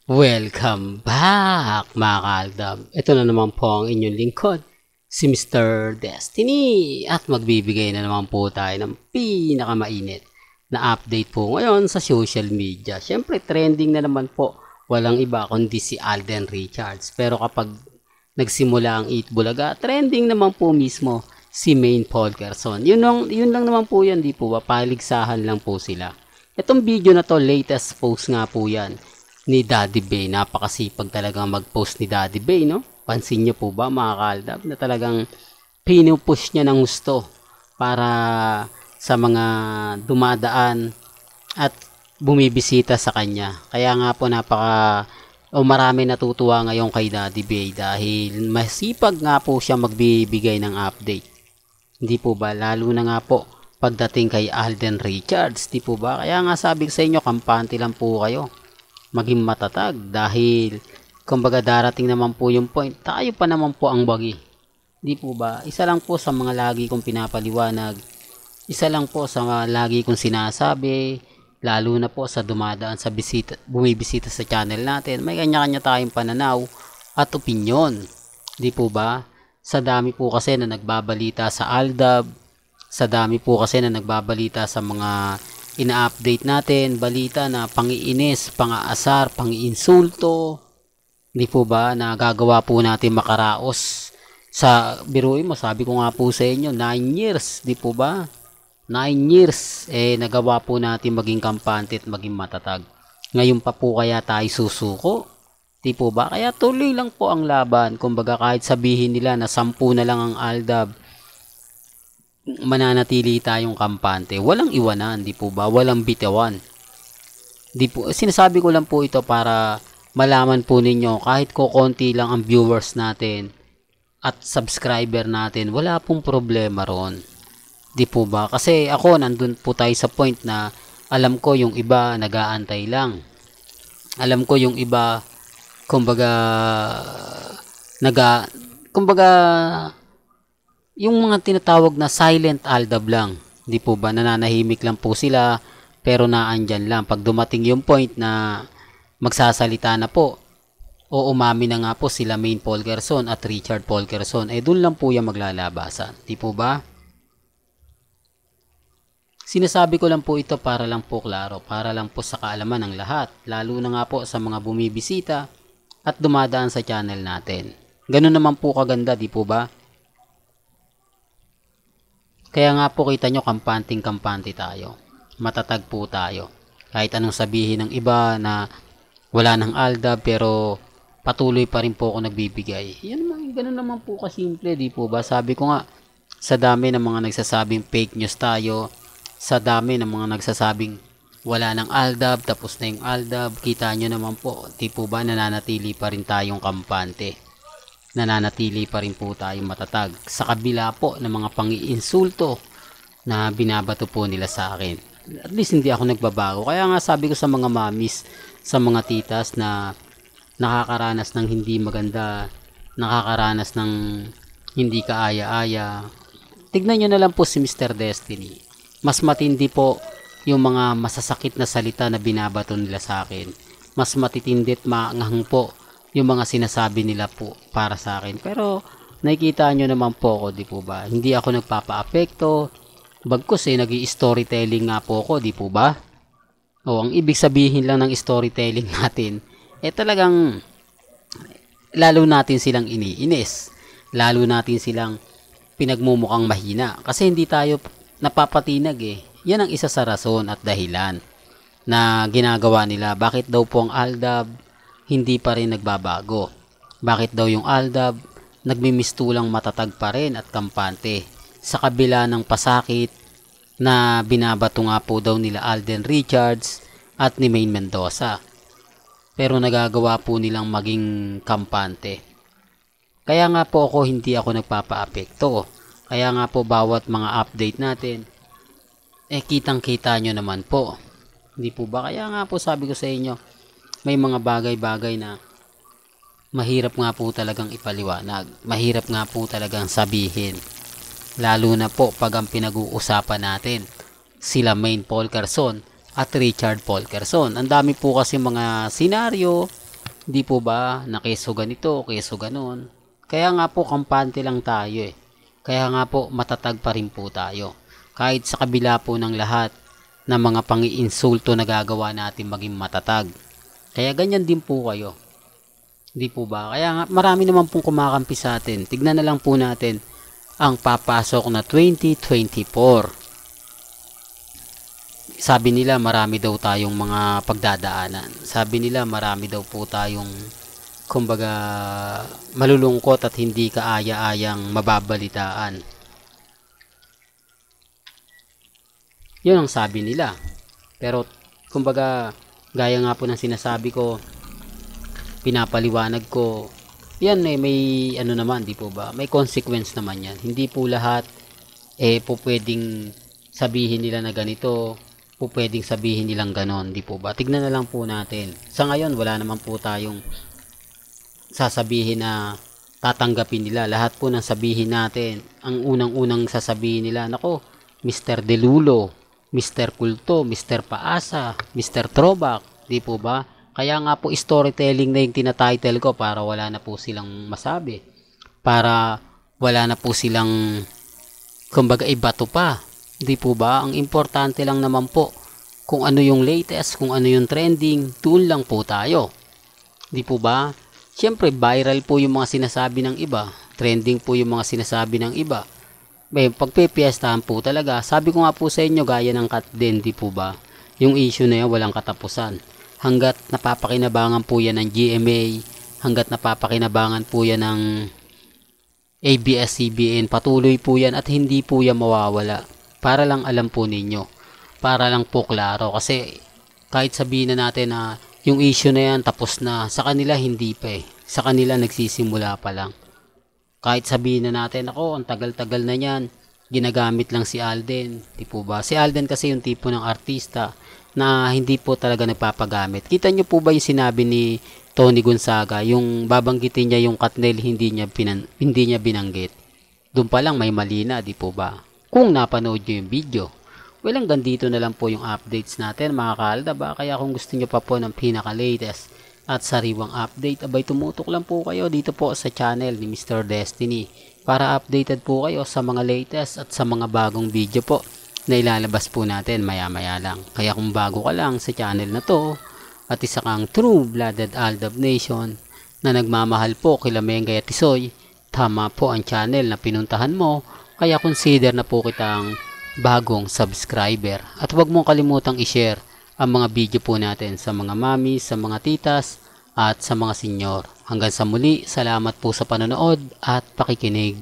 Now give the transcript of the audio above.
Welcome back mga kaaldab. Ito na naman po ang inyong lingkod, si Mr. Destiny. At magbibigay na naman po tayo ng pinakamainit na update po ngayon sa social media. Siyempre trending na naman po. Walang iba kundi si Alden Richards. Pero kapag nagsimula ang Eat Bulaga, trending naman po mismo si Maine Polkerson. Yun lang naman po yan, di po ba? Paligsahan lang po sila. Itong video na to, latest post nga po yan ni Daddy Bay. Napakasipag talagang mag-post ni Daddy Bay, no? Pansin niyo po ba mga kaaldab na talagang pinupush niya ng gusto para sa mga dumadaan at bumibisita sa kanya. Kaya nga po marami natutuwa ngayon kay Daddy Bay dahil masipag nga po siya magbibigay ng update. Hindi po ba? Lalo na nga po pagdating kay Alden Richards, di po ba? Kaya nga sabi ko sa inyo, kampante lang po kayo. Maging matatag dahil kumbaga darating naman po yung point, tayo pa naman po ang bagi. Di po ba? Isa lang po sa mga lagi kong pinapaliwanag, isa lang po sa mga lagi kong sinasabi, lalo na po sa dumadaan sa bumibisita sa channel natin, may kanya-kanya tayong pananaw at opinyon. Di po ba? Sa dami po kasi na nagbabalita sa Aldab, sa dami po kasi na nagbabalita sa mga ina-update natin, balita na pangiinis, pangaasar, pangiinsulto, hindi po ba, na gagawa po natin makaraos. Sa biruin mo, sabi ko nga po sa inyo, 9 years, di po ba? 9 years, nagawa po natin maging kampante at maging matatag. Ngayon pa po kaya tayo susuko? Di po ba? Kaya tuloy lang po ang laban. Kumbaga kahit sabihin nila na 10 na lang ang Aldab, mananatili tayong kampante. Walang iwanan, di po ba? Walang bitawan. Di po, sinasabi ko lang po ito para malaman po ninyo kahit konti lang ang viewers natin at subscriber natin, wala pong problema ron. Di po ba? Kasi ako, nandun po tayo sa point na alam ko yung iba nag-aantay lang. Alam ko yung iba, kumbaga, yung mga tinatawag na silent Aldab lang. Di po ba? Nananahimik lang po sila pero naandyan lang. Pag dumating yung point na magsasalita na po o umami na nga po sila Maine Polkerson at Richard Polkerson, dun lang po yung maglalabasan. Di po ba? Sinasabi ko lang po ito para lang po klaro, para lang po sa kaalaman ng lahat, lalo na nga po sa mga bumibisita at dumadaan sa channel natin. Ganun naman po kaganda, di po ba? Kaya nga po kita nyo, kampante tayo. Matatag po tayo. Kahit anong sabihin ng iba na wala ng Aldab pero patuloy pa rin po ako nagbibigay. Ganun naman po kasimple, di po ba? Sabi ko nga, sa dami ng mga nagsasabing fake news tayo, sa dami ng mga nagsasabing wala ng Aldab, tapos na yung Aldab, kita nyo naman po, di po ba nananatili pa rin tayong kampante. Nananatili pa rin po tayong matatag sa kabila po ng mga pangiinsulto na binabato po nila sa akin. At least hindi ako nagbabago. Kaya nga sabi ko sa mga mamis, sa mga titas na nakakaranas ng hindi maganda, nakakaranas ng hindi kaaya-aya, tignan nyo na lang po si Mr. Destiny. Mas matindi po yung mga masasakit na salita na binabato nila sa akin. Mas matitindi at maanghang po yung mga sinasabi nila po para sa akin. Pero nakikita nyo naman po ako, di po ba? Hindi ako nagpapa-apekto. Bagkus nag-i-storytelling nga po ako, di po ba? O ang ibig sabihin lang ng storytelling natin, talagang lalo natin silang iniinis. Lalo natin silang pinagmumukhang mahina. Kasi hindi tayo napapatinag Yan ang isa sa rason at dahilan na ginagawa nila. Bakit daw po ang Aldab hindi pa rin nagbabago? Bakit daw yung Aldab nagmimistulang matatag pa rin at kampante sa kabila ng pasakit na binabato nga po daw nila Alden Richards at ni Maine Mendoza, pero nagagawa po nilang maging kampante? Kaya nga po ako hindi ako nagpapa-apekto. Kaya nga po bawat mga update natin kitang kita nyo naman po, hindi po ba? Kaya nga po sabi ko sa inyo, may mga bagay-bagay na mahirap nga po talagang ipaliwanag. Mahirap nga po talagang sabihin. Lalo na po pag ang pinag-uusapan natin, sila Maine Polkerson at Richard Polkerson. Ang dami po kasi mga senaryo, Di po ba? Na keso ganito, keso ganon. Kaya nga po kampante lang tayo eh. Kaya nga po matatag pa rin po tayo. Kahit sa kabila po ng lahat ng mga pangiinsulto na gagawa natin maging matatag. Kaya ganyan din po kayo. Di po ba? Kaya nga marami naman pong kumakampi sa atin. Tignan na lang po natin ang papasok na 2024. Sabi nila marami daw tayong mga pagdadaanan. Sabi nila marami daw po tayong kumbaga malulungkot at hindi kaaya-ayang mababalitaan. Yun ang sabi nila. Pero kumbaga gaya nga po ng sinasabi ko, pinapaliwanag ko, yan may ano naman, di po ba? May consequence naman yan. Hindi po lahat po pwedeng sabihin nila na ganito, po pwedeng sabihin nilang ganon, di po ba? Tignan na lang po natin. Sa ngayon, wala naman po tayong sasabihin na tatanggapin nila. Lahat po ng sabihin natin, ang unang-unang sasabihin nila, nako, Mr. Delulo, Mr. Kulto, Mr. Paasa, Mr. Throwback, di po ba? Kaya nga po storytelling na yung tinatitle ko para wala na po silang masabi. Para wala na po silang kumbaga ibato pa. Di po ba? Ang importante lang naman po kung ano yung latest, kung ano yung trending, doon lang po tayo. Di po ba? Siyempre viral po yung mga sinasabi ng iba. Trending po yung mga sinasabi ng iba. May pagpipiestahan po talaga. Sabi ko nga po sa inyo gaya ng cut din, di po ba? Yung issue na yan walang katapusan. Hanggat napapakinabangan po yan ng GMA, hanggat napapakinabangan po yan ng ABS-CBN, patuloy po yan at hindi po yan mawawala. Para lang alam po ninyo. Para lang po klaro. Kasi kahit sabihin na natin na yung issue na yan tapos na, sa kanila hindi pa eh. Sa kanila nagsisimula pa lang. Kahit sabihin na natin, ako, ang tagal-tagal na yan, ginagamit lang si Alden. Di po ba? Si Alden kasi yung tipo ng artista na hindi po talaga nagpapagamit. Kita nyo po ba yung sinabi ni Tony Gonzaga, yung babanggitin niya yung Katnel, hindi niya binanggit. Doon pa lang may mali na, di po ba? Kung napanood nyo yung video. Well, hanggang dito na lang po yung updates natin, mga kaalda ba? Kaya kung gusto nyo pa po ng pinaka-latest at sariwang update, abay tumutok lang po kayo dito po sa channel ni Mr. Destiny para updated po kayo sa mga latest at sa mga bagong video po na ilalabas po natin maya-maya lang. Kaya kung bago ka lang sa channel na to at isa kang true-blooded Aldab Nation na nagmamahal po kila Mengay at Tisoy, tama po ang channel na pinuntahan mo, kaya consider na po kitang bagong subscriber. At huwag mong kalimutang i-share ang mga video po natin sa mga mami, sa mga titas, at sa mga senyor. Hanggang sa muli, salamat po sa panonood at pakikinig.